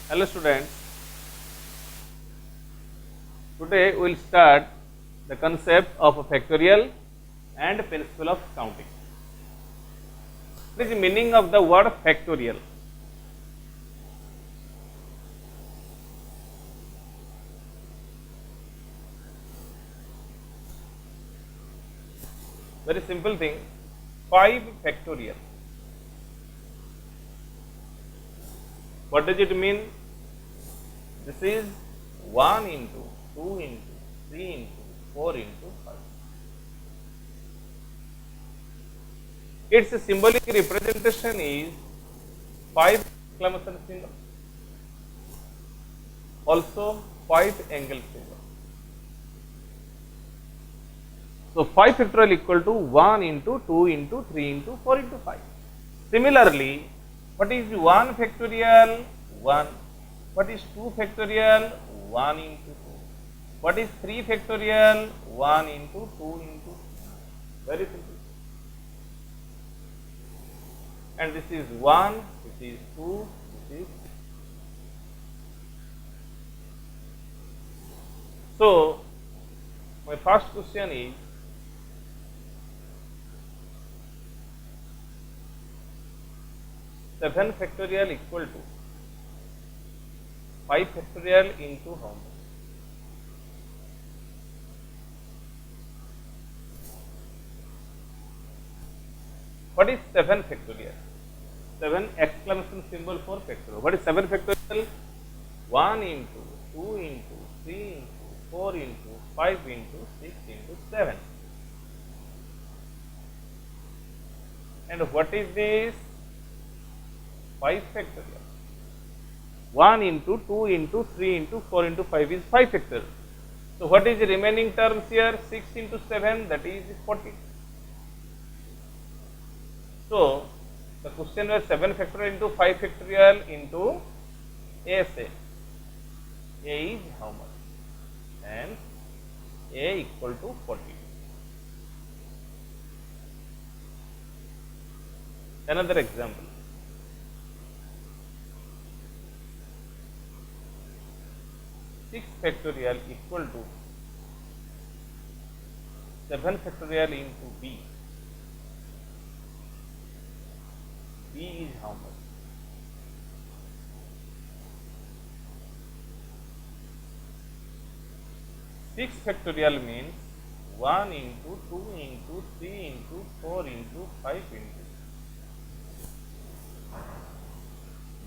Hello students, today we will start the concept of a factorial and principle of counting. What is the meaning of the word factorial? Very simple thing, 5 factorial. What does it mean? This is 1 into 2 into 3 into 4 into 5. Its symbolic representation is 5 exclamation symbol, also 5 angle symbol. So 5 factorial equal to 1 into 2 into 3 into 4 into 5. Similarly, what is 1 factorial? 1. What is 2 factorial? 1 into 2. What is 3 factorial? 1 into 2 into 3. Very simple. And this is 1, this is 2, this is 3. So, my first question is, seven factorial equal to 5 factorial into how much? What is 7 factorial? 7 exclamation symbol for factorial. What is 7 factorial? 1 into 2 into 3 into 4 into 5 into 6 into 7. And what is this? 5 factorial. 1 into 2 into 3 into 4 into 5 is 5 factorial. So what is the remaining terms here? 6 into 7, that is 40. So the question was 7 factorial into 5 factorial into ASA. A is how much? And A equal to 40. Another example. 6 factorial equal to 7 factorial into B. B is how much? 6 factorial means 1 into 2 into 3 into 4 into 5 into.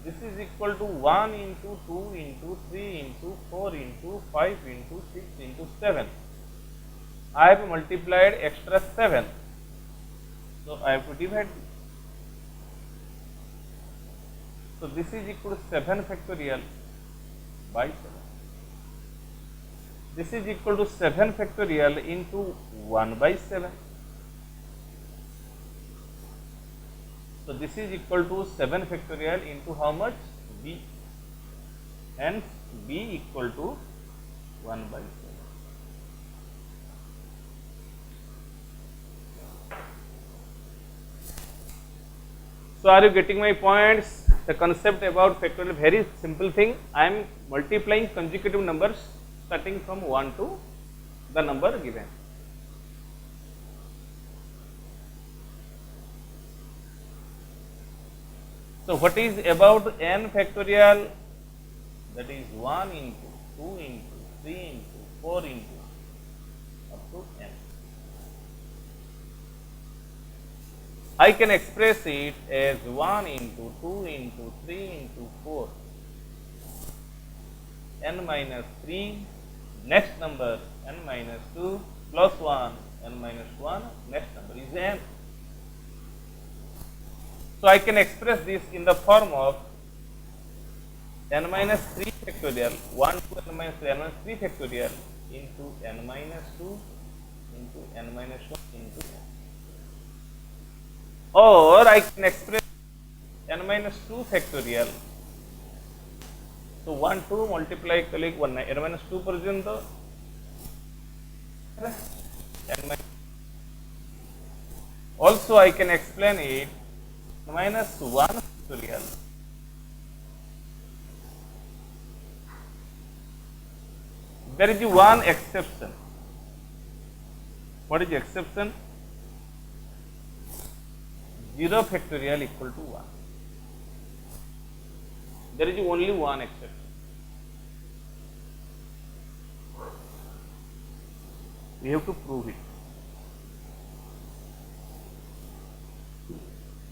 This is equal to 1 into 2 into 3 into 4 into 5 into 6 into 7. I have multiplied extra 7. So I have to divide this. So this is equal to 7 factorial by 7. This is equal to 7 factorial into 1 by 7. So this is equal to 7 factorial into how much? B. Hence B equal to 1 by 7. So are you getting my points? The concept about factorial, very simple thing. I am multiplying consecutive numbers starting from 1 to the number given. So what is about n factorial? That is 1 into 2 into 3 into 4 into up to n. I can express it as 1 into 2 into 3 into 4 n minus 3, next number n minus 2 plus 1 n minus 1, next number is n. So I can express this in the form of n minus 3 factorial, 1 to n minus 3, n minus 3 factorial into n minus 2 into n minus 1 into n. Or I can express n minus 2 factorial. So 1 2 multiply colleague 1 n minus 2 पर्यंत n minus. Also I can explain it minus 1 factorial There is one exception. What is the exception? 0 factorial equal to 1. There is only one exception. We have to prove it.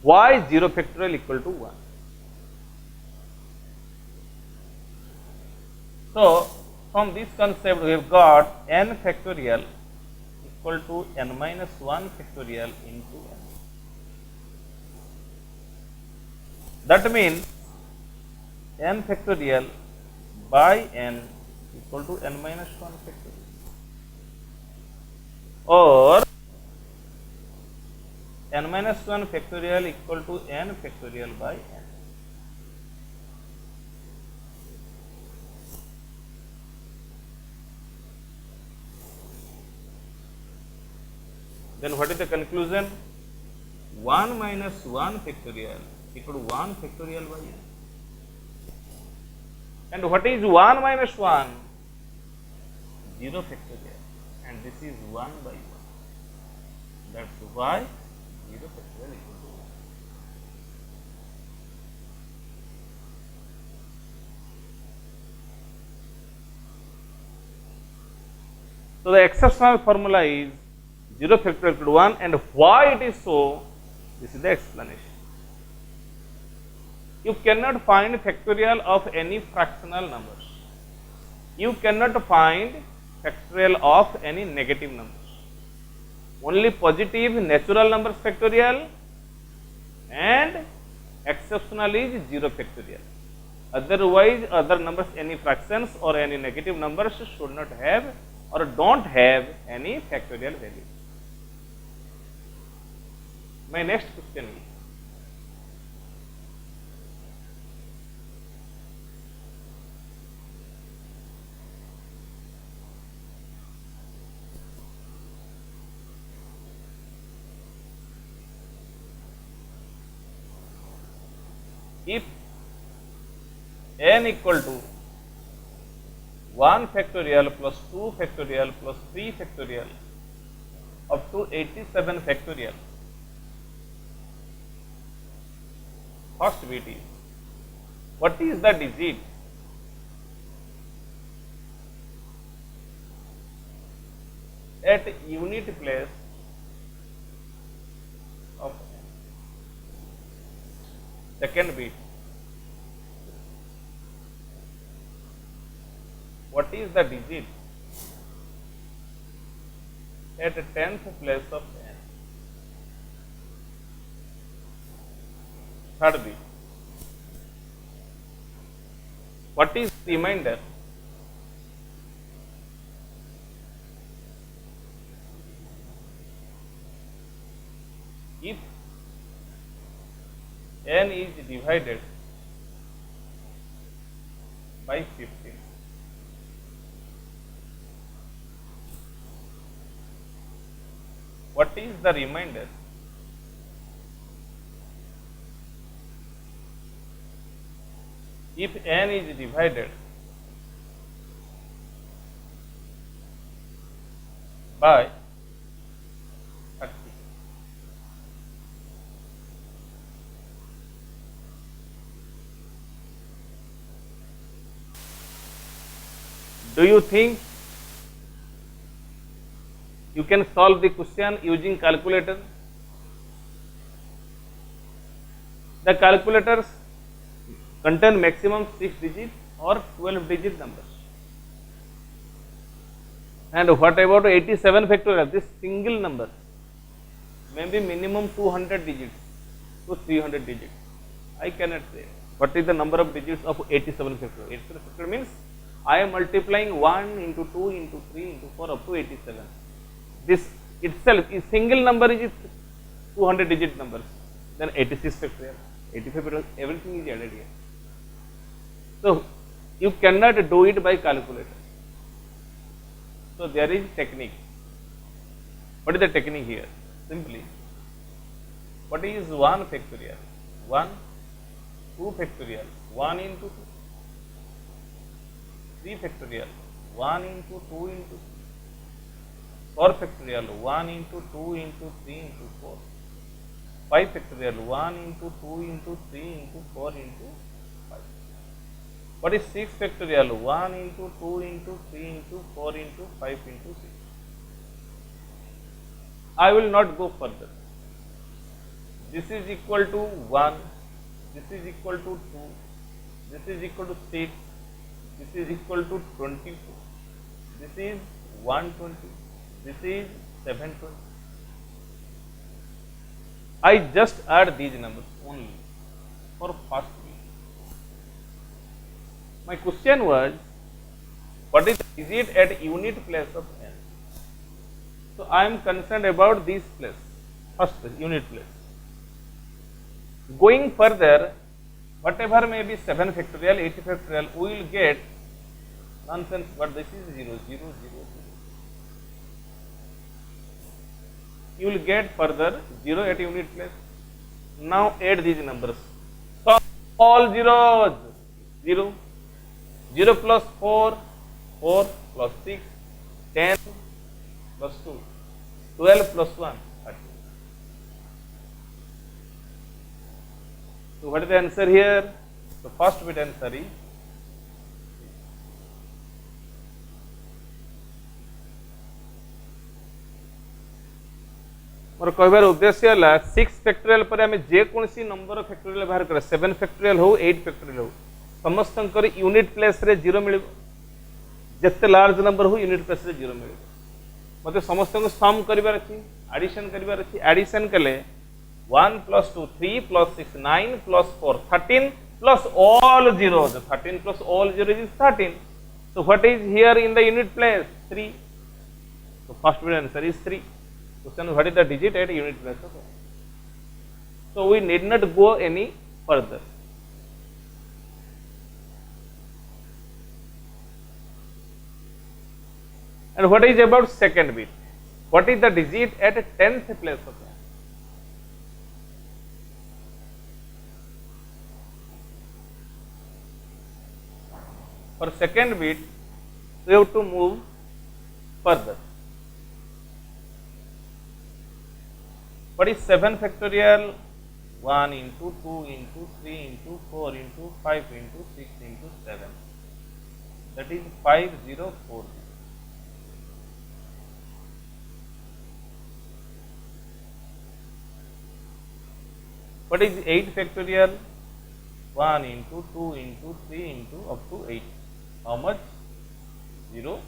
Why 0 factorial equal to 1? So, from this concept we have got n factorial equal to n minus 1 factorial into n. That means n factorial by n equal to n minus 1 factorial, or n minus 1 factorial equal to n factorial by n. Then what is the conclusion? 1 minus 1 factorial equal to 1 factorial by n. And what is 1 minus 1? 0 factorial. And this is 1 by 1. That's why 0 factorial equal to 1. So the exceptional formula is 0 factorial equal to 1, and why it is so, this is the explanation. You cannot find factorial of any fractional numbers. You cannot find factorial of any negative numbers. Only positive natural numbers factorial, and exceptional is 0 factorial. Otherwise, other numbers, any fractions or any negative numbers should not have or don't have any factorial value. My next question is, if n equal to 1 factorial plus 2 factorial plus 3 factorial up to 87 factorial, first bit is, what is the digit at unit place of n? Second bit, what is the digit at 10th place of n? Third bit, what is remainder if n is divided by 15? What is the remainder if n is divided by 30? Do you think you can solve the question using calculator? The calculators contain maximum 6 digit or 12 digit numbers. And what about 87 factorial? This single number may be minimum 200 digits to 300 digits. I cannot say what is the number of digits of 87 factorial. 87 factorial means I am multiplying 1 into 2 into 3 into 4 up to 87. This itself is single number is 200 digit numbers. Then 86 factorial, 85 factorial, everything is added here. So you cannot do it by calculator. So there is technique. What is the technique here? Simply, what is 1 factorial? 1, 2 factorial, 1 into 2, 3 factorial, 1 into 2 into 4 factorial 1 into 2 into 3 into 4. 5 factorial 1 into 2 into 3 into 4 into 5. What is 6 factorial? 1 into 2 into 3 into 4 into 5 into 6. I will not go further. This is equal to 1, this is equal to 2, this is equal to 6, this is equal to 22, this is 120, this is 720. I just add these numbers only for first week. My question was, what is it at unit place of n? So I am concerned about this place, first place, unit place. Going further, whatever may be 7 factorial, 8 factorial, we will get nonsense, but this is 0, 0, 0, 0. You will get further 0 at unit place. Now add these numbers. So all zeros, 0, 0 plus 4, 4 plus 6, 10 plus 2, 12 plus 1, 30. So what is the answer here? The first bit answer is मोर कहबार उद्देश्य है 6 factorial पर आम जेकोसी number factorial बाहर कर 7 factorial हो 8 factorial हो समस्त unit place रे 0 मिल जिते लार्ज नंबर हो यूनिट प्लेस रे 0 मिल मत समस्त सम कर एडिशन कर एडिशन कले 1 plus 2 3 plus 6 9 plus 4 13 plus all zeros 13 plus all zeros is 13. So what is here in the unit place? 3. So first answer is 3. Question, what is the digit at unit place? Okay. So we need not go any further. And what is about second bit? What is the digit at 10th place? Okay. For second bit, we have to move further. What is 7 factorial? 1 into 2 into 3 into 4 into 5 into 6 into 7. That is 5040. What is 8 factorial? 1 into 2 into 3 into up to 8. How much? 0.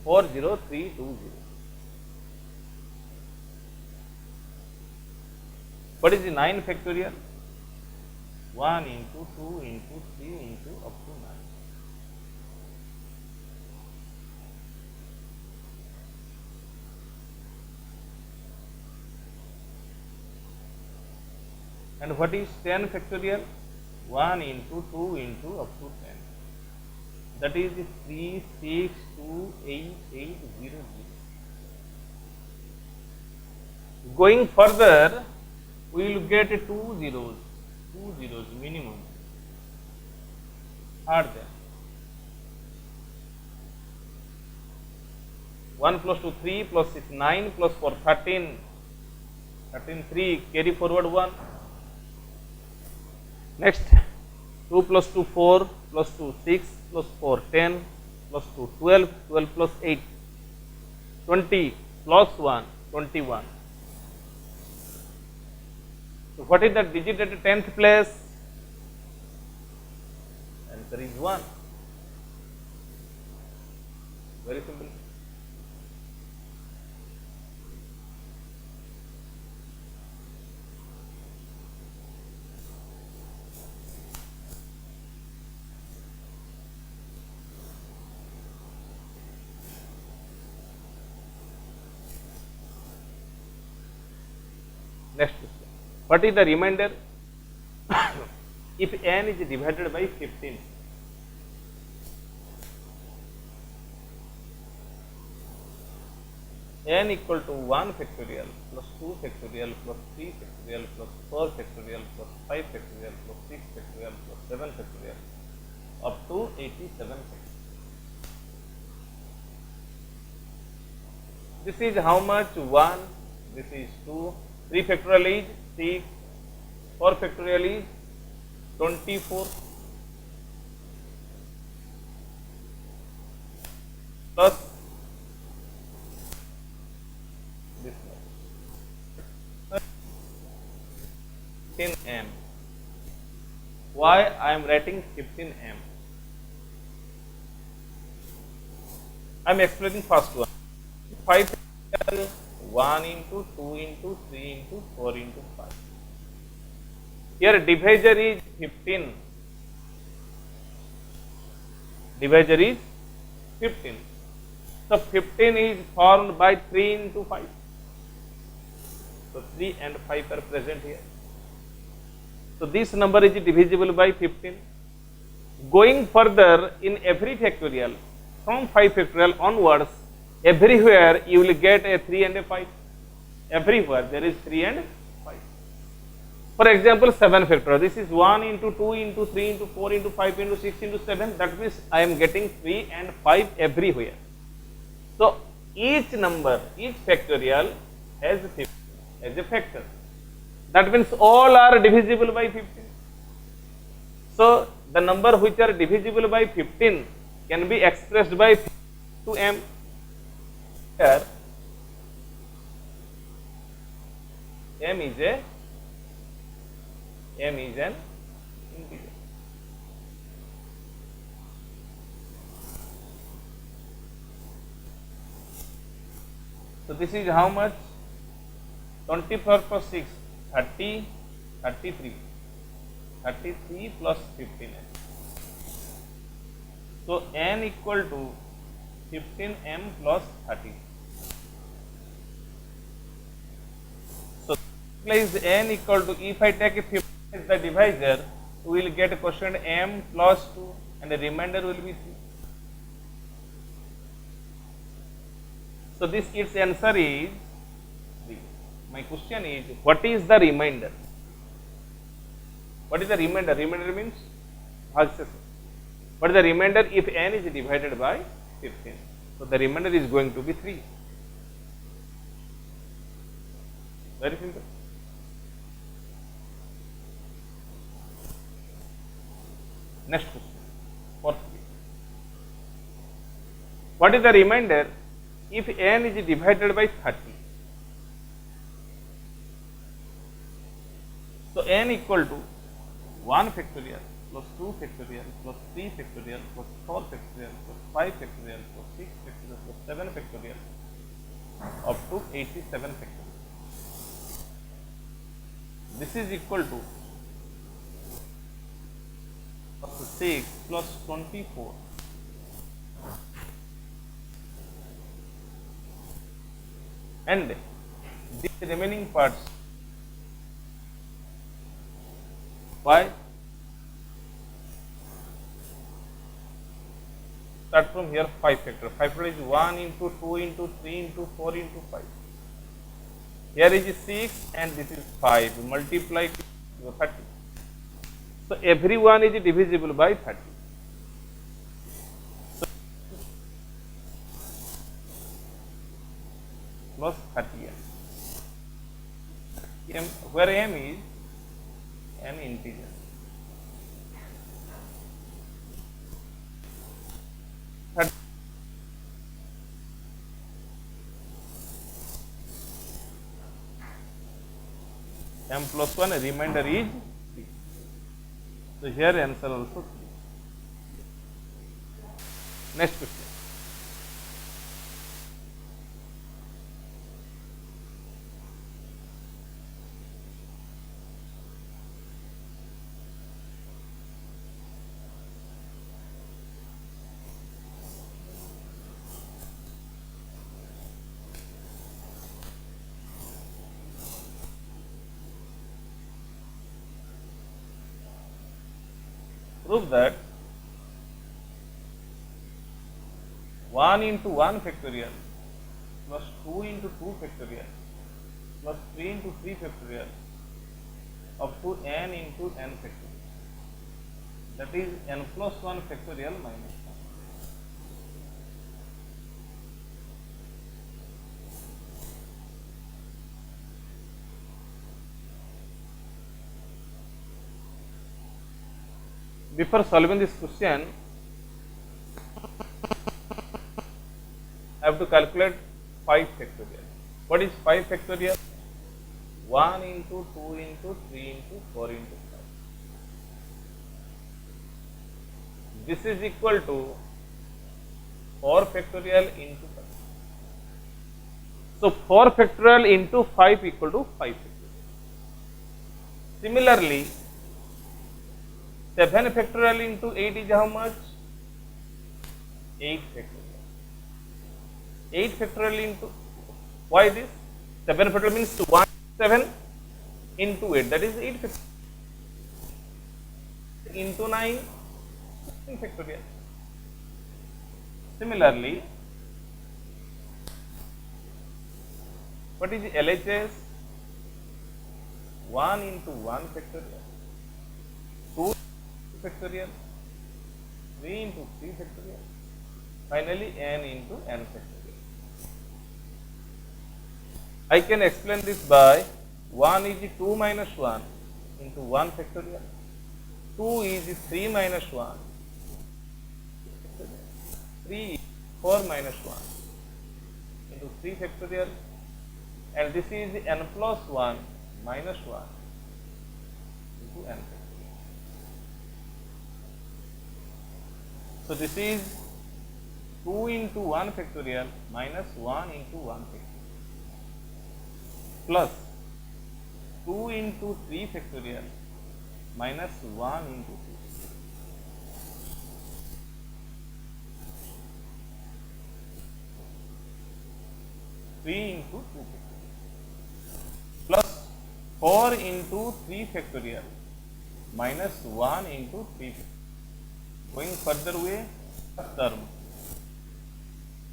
Four zero three two zero. What is the 9 factorial? 1 into 2 into 3 into up to 9. And what is 10 factorial? 1 into 2 into up to 10. That is 3628800. Going further, we will get 2 zeros minimum. Are there? 1 plus 2 3 plus 6 9 plus 4 13. 13 3 carry forward 1. Next 2 plus 2 4 plus 2 6 plus 4 10 plus 2 12 12 plus 8 20 plus 1 21. So what is the digit at the 10th place? Answer is 1. Very simple. Next question. What is the remainder if n is divided by 15? n equal to 1 factorial plus 2 factorial plus 3 factorial plus 4 factorial plus 5 factorial plus 6 factorial plus 7 factorial up to 87 factorial. This is how much? 1, this is 2, 3 factorial is 6, 4 factorial is 24 plus this one 15m. Why I am writing 15m? I am explaining first one. 5 factorial, 1 into 2 into 3 into 4 into 5. Here divisor is 15. Divisor is 15. So 15 is formed by 3 into 5. So 3 and 5 are present here. So this number is divisible by 15. Going further, in every factorial, from 5 factorial onwards, everywhere you will get a 3 and a 5. Everywhere there is 3 and 5. For example, 7 factorial. This is 1 into 2 into 3 into 4 into 5 into 6 into 7. That means I am getting 3 and 5 everywhere. So each number, each factorial has 15 as a factor. That means all are divisible by 15. So the number which are divisible by 15 can be expressed by 2m. Here m is an integer. So this is how much? 24 plus 6, 30, 33. 33 plus 15. So n equal to 15m plus 30. So place n equal to, if I take 15 as the divisor, we will get a quotient m plus 2 and the remainder will be 3. So this its answer is 3. My question is, what is the remainder? What is the remainder? Remainder means bhagsya. What is the remainder if n is divided by 15? So the remainder is going to be 3. Very simple. Next question. Fourth. What is the remainder if n is divided by 30? So n equal to 1 factorial plus 2 factorial plus 3 factorial plus 4 factorial plus 5 factorial plus 6 factorial plus 7 factorial up to 87 factorial. This is equal to 6 plus 24 and these remaining parts by, start from here, 5 factor. 5 factor is 1 into 2 into 3 into 4 into 5. Here is 6 and this is 5. Multiply 30. So every one is divisible by 30. So plus 30m. Where m is an integer. M plus 1, remainder is 3. So here answer also 3. Next question. Prove that 1 into 1 factorial plus 2 into 2 factorial plus 3 into 3 factorial up to n into n factorial, that is n plus 1 factorial minus 1. Before solving this question, I have to calculate 5 factorial. What is 5 factorial? 1 into 2 into 3 into 4 into 5. This is equal to 4 factorial into 5. So 4 factorial into 5 equal to 5 factorial. Similarly, 7 factorial into 8 is how much? 8 factorial. 8 factorial into, why this? 7 factorial means 1, 7 into 8, that is 8 factorial. Into 9, 9 factorial. Similarly, what is LHS? 1 into 1 factorial, 2 factorial, 3 into 3 factorial, finally n into n factorial. I can explain this by 1 is 2 minus 1 into 1 factorial, 2 is 3 minus 1, 3 is 4 minus 1 into 3 factorial, and this is n plus 1 minus 1 into n factorial. So this is 2 into 1 factorial minus 1 into 1 factorial plus 2 into 3 factorial minus 1 into 2. 3 into 2 factorial plus 4 into 3 factorial minus 1 into 3 factorial. Going further way, term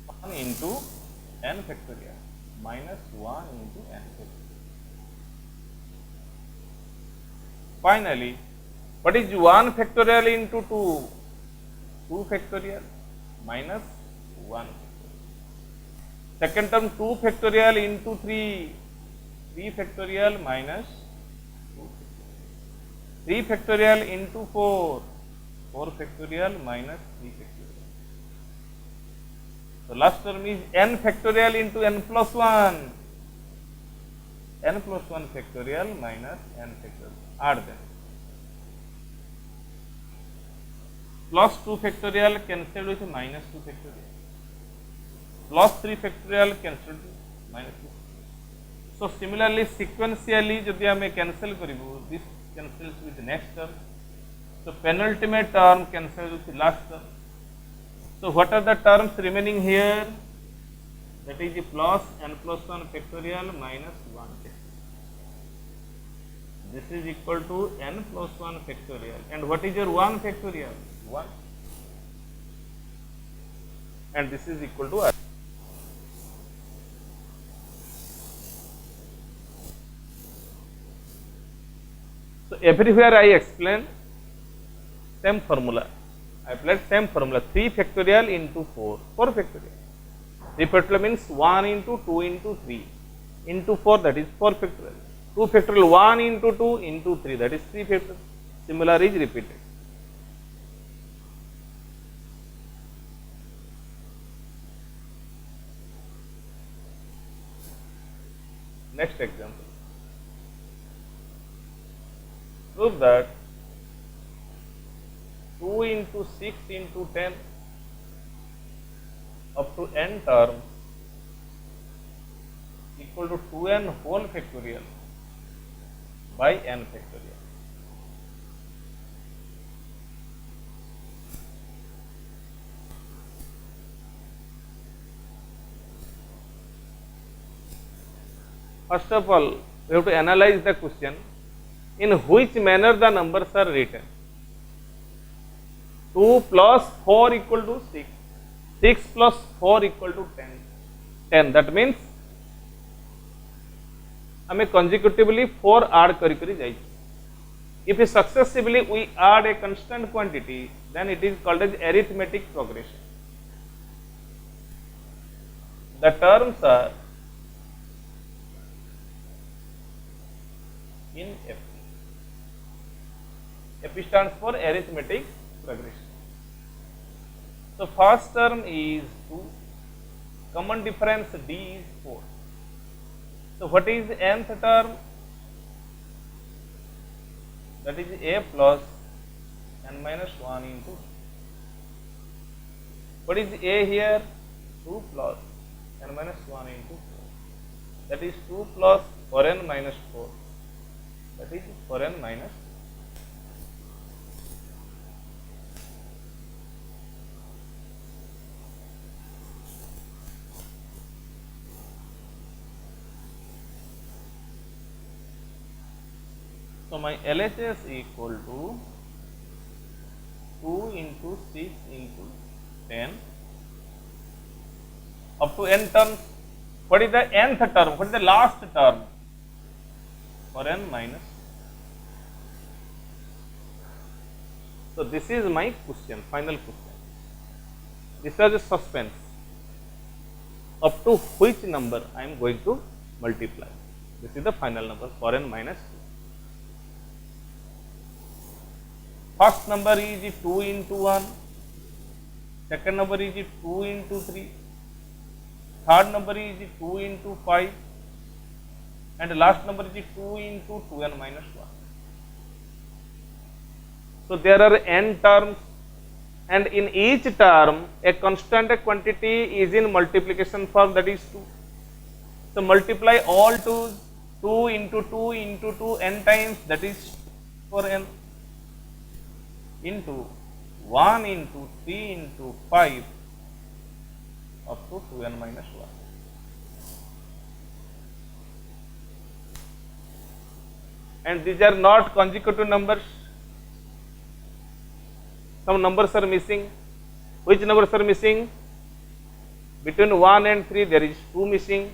1 into n factorial minus 1 into n factorial. Finally, what is 1 factorial into 2? 2 factorial minus 1 factorial. Second term 2 factorial into 3, 3 factorial minus 2 factorial. 3 factorial into 4, 4 factorial minus 3 factorial. So last term is n factorial into n plus 1, n plus 1 factorial minus n factorial. Add them. Plus 2 factorial cancelled with minus 2 factorial. Plus 3 factorial cancelled with minus 2. So similarly, sequentially, যদি আমি cancel করিবো, this cancels with the next term. So penultimate term cancels with the last term. So what are the terms remaining here? That is the plus n plus 1 factorial minus 1 factorial. This is equal to n plus 1 factorial. And what is your 1 factorial? 1. And this is equal to r. So everywhere I explain same formula. I applied same formula, 3 factorial into 4, 4 factorial. 3 factorial means 1 into 2 into 3 into 4, that is 4 factorial. 2 factorial 1 into 2 into 3, that is 3 factorial. Similar is repeated. Next example. Prove that 2 into 6 into 10 up to n terms equal to 2n whole factorial by n factorial. First of all, we have to analyze the question, in which manner the numbers are written. 2 plus 4 equal to 6, 6 plus 4 equal to 10. 10. That means हमें consecutively 4 add करी करी जाइए. If successively we add a constant quantity, then it is called as arithmetic progression. The terms are in F. F stands for arithmetic progression. So first term is 2, common difference D is 4. So what is nth term? That is a plus n minus 1 into. What is a here? 2 plus n minus 1 into 4. That is 2 plus 4n minus 4. That is 4n minus. So my LHS equal to 2 into 6 into 10 up to n terms. What is the nth term? What is the last term? For n minus. So this is my question, final question. This is a suspense. Up to which number I am going to multiply? This is the final number for n minus 2. First number is 2 into 1, second number is 2 into 3, third number is 2 into 5, and last number is 2 into 2n minus 1. So there are n terms, and in each term a constant quantity is in multiplication form, that is 2. So multiply all 2's, 2 into 2 into 2 n times, that is for n, into 1 into 3 into 5 up to 2n minus 1. And these are not consecutive numbers. Some numbers are missing. Which numbers are missing? Between 1 and 3 there is 2 missing,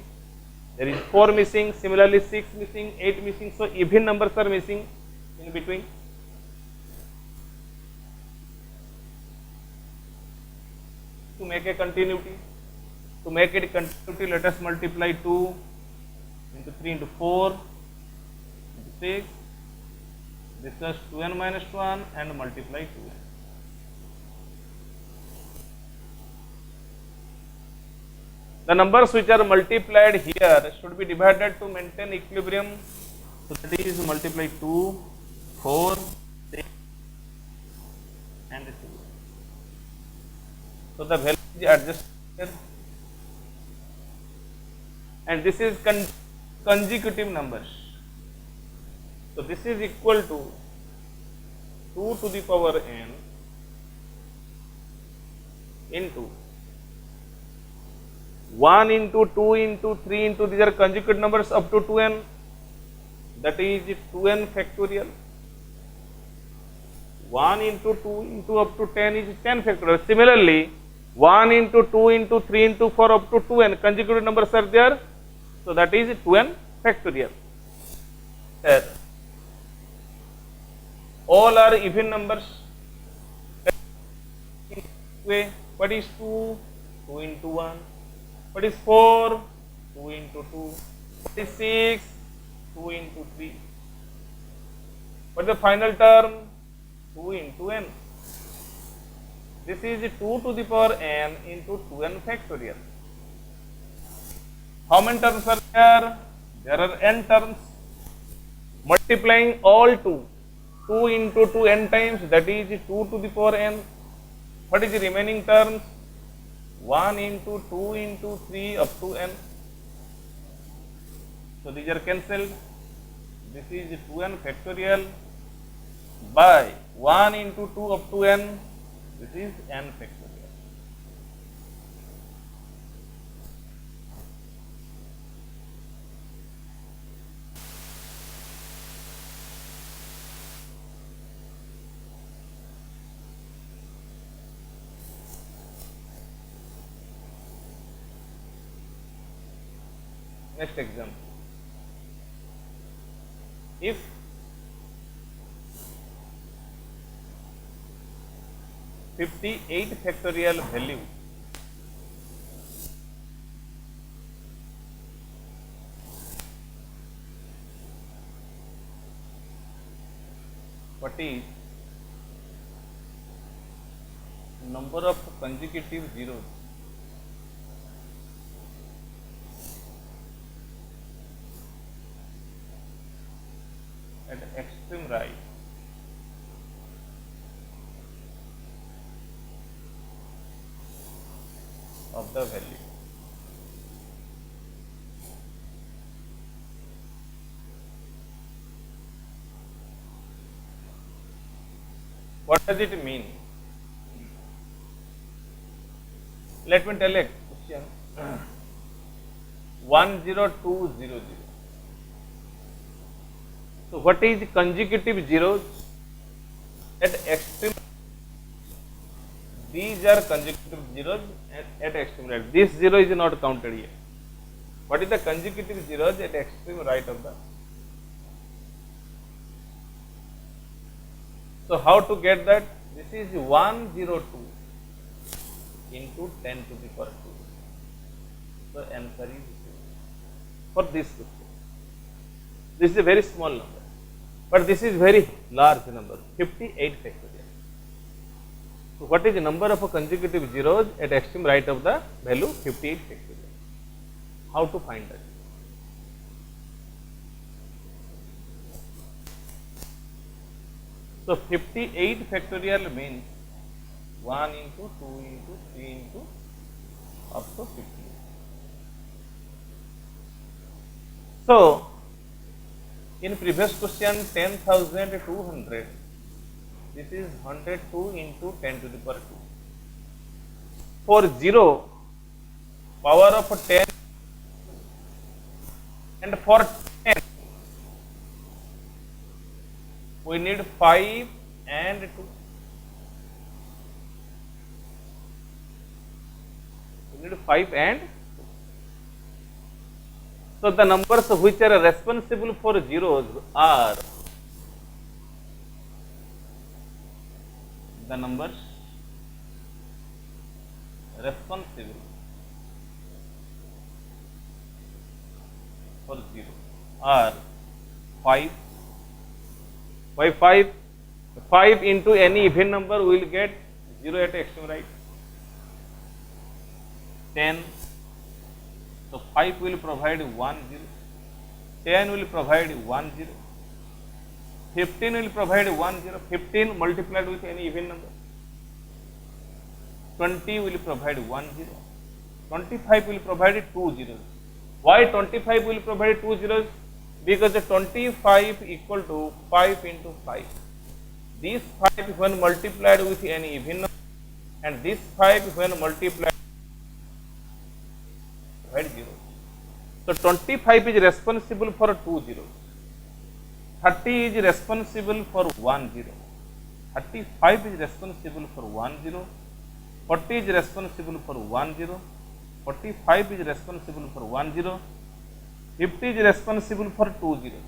there is 4 missing, similarly 6 missing, 8 missing. So even numbers are missing in between. To make a continuity, let us multiply 2 into 3 into 4 into 6. This is 2n minus 1 and multiply 2n. The numbers which are multiplied here should be divided to maintain equilibrium. So that is multiply 2, 4, 6 and 2. So the value is adjusted here, and this is consecutive numbers. So this is equal to 2 to the power n into 1 into 2 into 3 into, these are consecutive numbers up to 2n, that is 2n factorial. 1 into 2 into up to 10 is 10 factorial. Similarly, 1 into 2 into 3 into 4 up to 2n, consecutive numbers are there. So that is 2n factorial. Here, all are even numbers. What is 2? 2 into 1. What is 4? 2 into 2. What is 6? 2 into 3. What is the final term? 2 into n. This is 2 to the power n into 2n factorial. How many terms are there? There are n terms. Multiplying all 2 into 2 n times, that is 2 to the power n. What is the remaining terms? 1 into 2 into 3 up to n. So these are cancelled. This is 2n factorial by 1 into 2 up to n. This is n factorial. Next example. If 58 factorial value what is number of consecutive zeros at extreme right of the value. What does it mean? Let me tell a question. 10200. So what is consecutive zeros at extreme? These are consecutive zeros at extreme right. This zero is not counted here. What is the consecutive zeros at extreme right of the? So how to get that? This is 102 into 10 to the power 2. So answer is 0 for this question. This is a very small number, but this is very large number, 58 factorial. So what is the number of consecutive zeros at extreme right of the value 58 factorial? How to find that? So 58 factorial means 1 into 2 into 3 into up to 58. So in previous question 10,200, this is 102 into 10 to the power 2. For 0, power of 10, and for 10 we need 5 and 2. We need 5 and 2. So the numbers which are responsible for zeros are the numbers responsible for 0 are 5. Why 5? 5 into any even number we will get 0 at extreme right. 10. So 5 will provide 1 0. 10 will provide 1 0. 15 will provide 1 0. 15 multiplied with any even number. 20 will provide 1 0. 25 will provide 2 zeros. Why 25 will provide 2 zeros? Because the 25 equal to 5 into 5. This 5 when multiplied with any even number, and this 5 when multiplied provide 0. So 25 is responsible for 2 zeros. 30 is responsible for 1 0. 35 is responsible for 1 0. 40 is responsible for 1 0. 45 is responsible for 1 0. 50 is responsible for 2 zeros.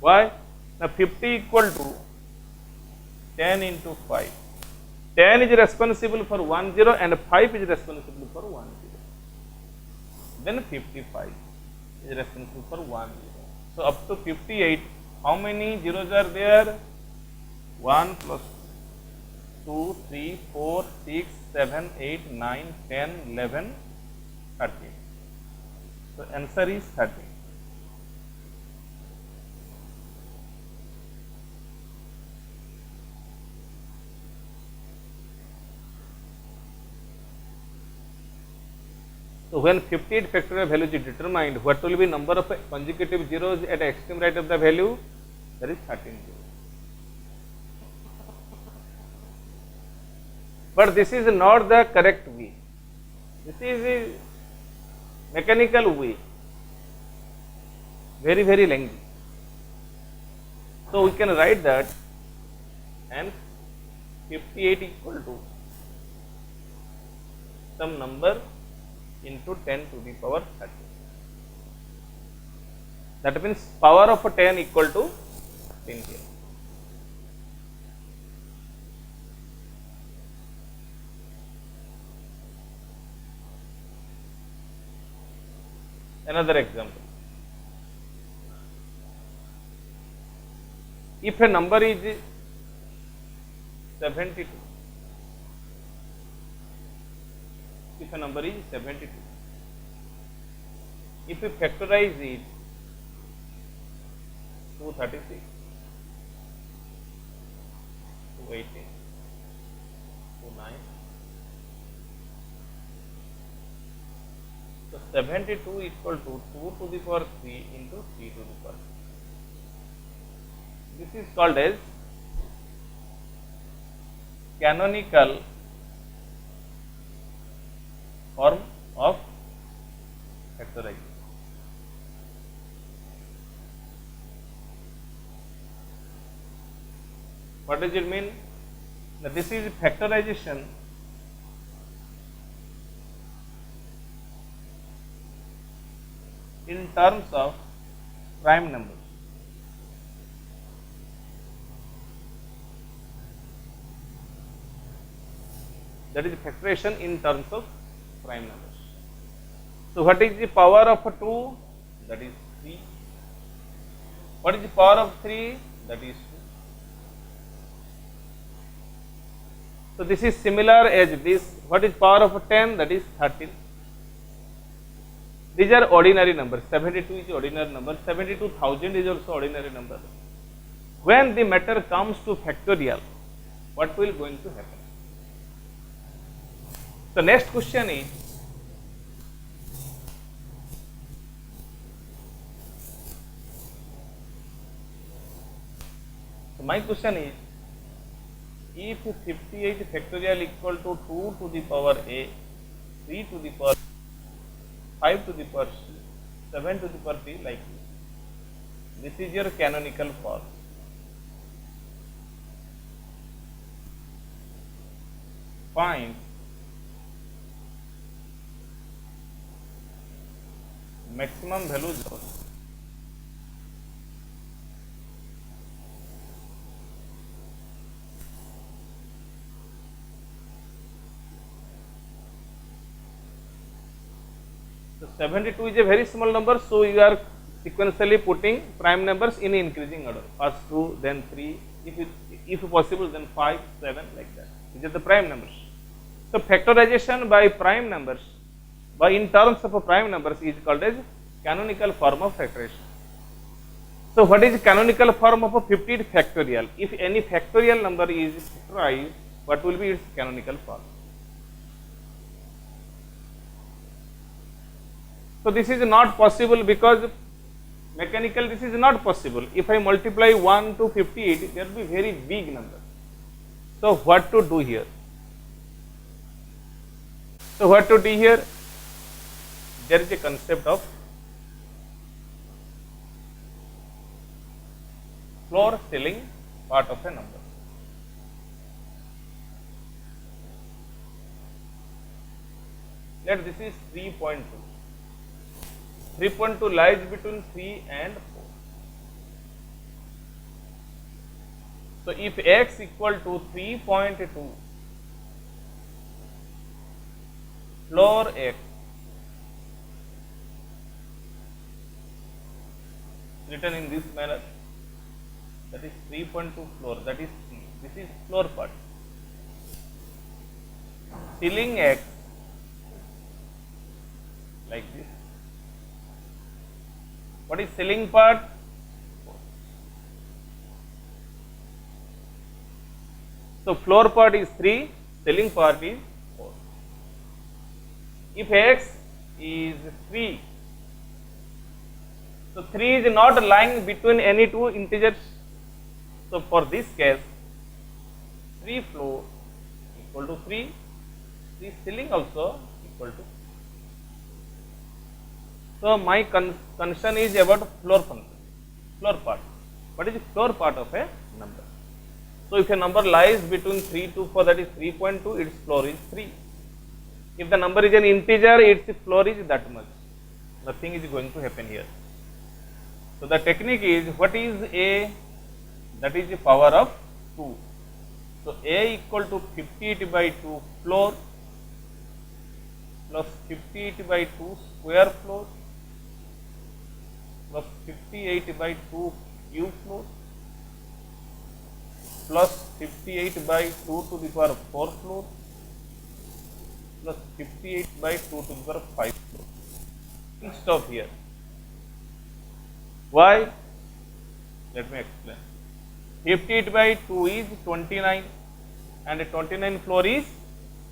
Why? Now 50 equal to 10 into 5. 10 is responsible for 1 0 and 5 is responsible for 1 0. Then 55 is responsible for 1 0. So up to 58, how many zeros are there? 1 plus 2, 3, 4, 6, 7, 8, 9, 10, 11, 13. So answer is 13. So when 58 factorial value is determined, what will be number of consecutive zeros at extreme right of the value? That is 13 zeros. But this is not the correct way. This is a mechanical way, very, very lengthy. So we can write that, and 58 equal to some number into 10 to the power 30. That means power of 10 equal to 10 here. Another example. If a number is 72, if a number is 72, if we factorize it, 236, 218, 29, so 72 equal to 2 to the power 3 into 3 to the power 3. This is called as canonical form of factorization. What does it mean? Now, this is factorization in terms of prime numbers. That is factorization in terms of prime numbers. So, what is the power of 2? That is 3. What is the power of 3? That is 2. So, this is similar as this. What is power of 10? That is 13. These are ordinary numbers. 72 is ordinary number. 72,000 is also ordinary number. When the matter comes to factorial, what will going to happen? So, next question is, so my question is, if 58 factorial equal to 2 to the power a, 3 to the power 5 to the power c, 7 to the power t, like this. This is your canonical form. Find maximum values of so 72 is a very small number, so you are sequentially putting prime numbers in increasing order. First 2, then 3, if possible then 5, 7, like that. These are the prime numbers. So factorization by prime numbers, by in terms of prime numbers, is called as canonical form of factorization. So what is canonical form of a 58 factorial? If any factorial number is factorized, what will be its canonical form? So this is not possible because mechanical this is not possible. If I multiply 1 to 58, there will be very big number. So what to do here? So what to do here? There is a concept of floor ceiling part of a number. Let this is 3.2. 3.2 lies between 3 and 4. So if x equal to 3.2, floor x written in this manner, that is 3.2 floor, that is 3. This is floor part. Ceiling x like this. What is ceiling part? 4. So floor part is 3, ceiling part is 4. If x is 3, so 3 is not lying between any two integers. So for this case, 3 floor equal to 3, 3 ceiling also equal to 3. So my concern is about floor function, floor part. What is the floor part of a number? So if a number lies between 3 to 4, that is 3.2, its floor is 3. If the number is an integer, its floor is that much. Nothing is going to happen here. So the technique is, what is A? That is the power of 2. So A equal to 58 by 2 floor plus 58 by 2 square floor plus 58 by 2 cube floor plus 58 by 2 to the power 4 floor plus 58 by 2 to the power 5 floor. We'll stop here. Why? Let me explain. 58 by 2 is 29 and 29 floor is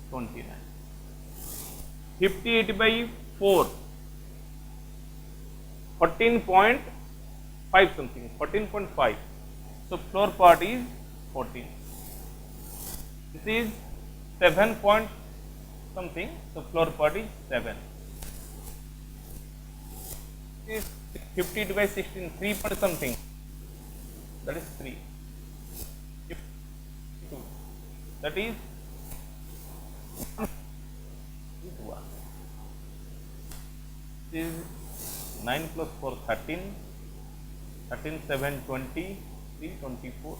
29. 58 by 4, 14.5 something, 14.5. So floor part is 14. This is 7 point something, so floor part is 7. This is 58 by 16, 3 point something, that is 3. 2, that is 1. This is 9 plus 4, 13, 13, 7, 20, 3, 24.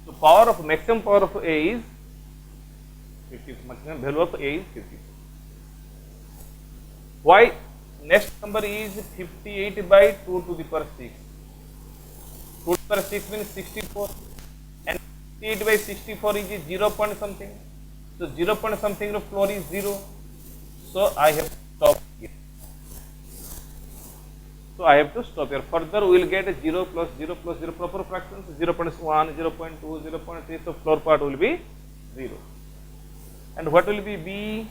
So power of, maximum power of A is 50, maximum value of A is 50. Why? Next number is 58 by 2 to the power 6. 2 to the power 6 means 64. And 58 by 64 is 0 point something. So 0 point something the floor is 0. So I have to stop here. So I have to stop here. Further we will get 0 plus 0 plus 0 proper fractions. 0.1, 0.2, 0.3. So floor part will be 0. And what will be B?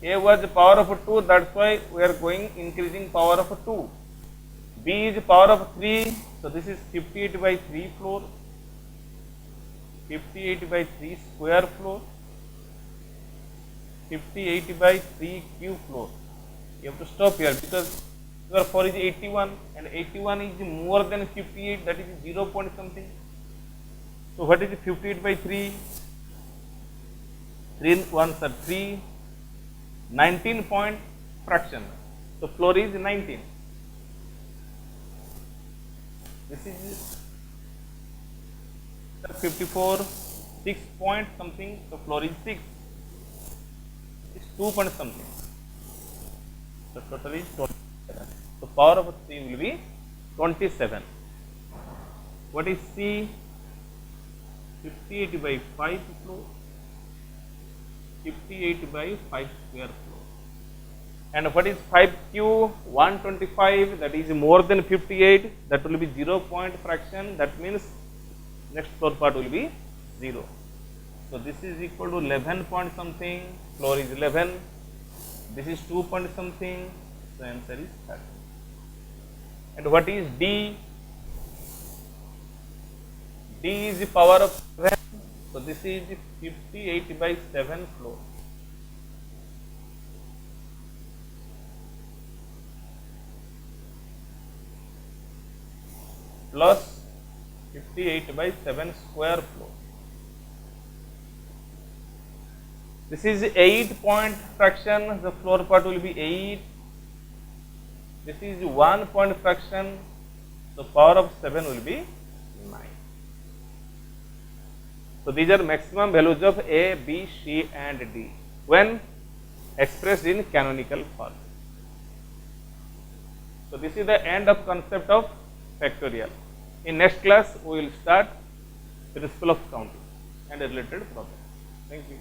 A was the power of 2. That's why we are going increasing power of 2. B is power of 3. So this is 58 by 3 floor. 58 by 3 square floor, 58 by 3 cube floor. You have to stop here because your 4 is 81 and 81 is more than 58, that is 0 point something. So what is 58 by 3? 3 1s are 3, 19 point fraction. So floor is 19. This is 54, 6 point something, so floor is 6. It's 2 point something. So total is 27. So power of 3 will be 27. What is C? 58 by 5 floor, 58 by 5 square floor. And what is 5Q? 125, that is more than 58, that will be 0 point fraction, that means next floor part will be 0. So this is equal to 11 point something, floor is 11, this is 2 point something, so answer is 30. And what is D? D is the power of 7, so this is 58 by 7 floor. Plus 58 by 7 square floor. This is 8 point fraction, the floor part will be 8. This is 1 point fraction, so power of 7 will be 9. So these are maximum values of A, B, C and D when expressed in canonical form. So this is the end of concept of factorial. In next class, we will start principle of counting and related problems. Thank you.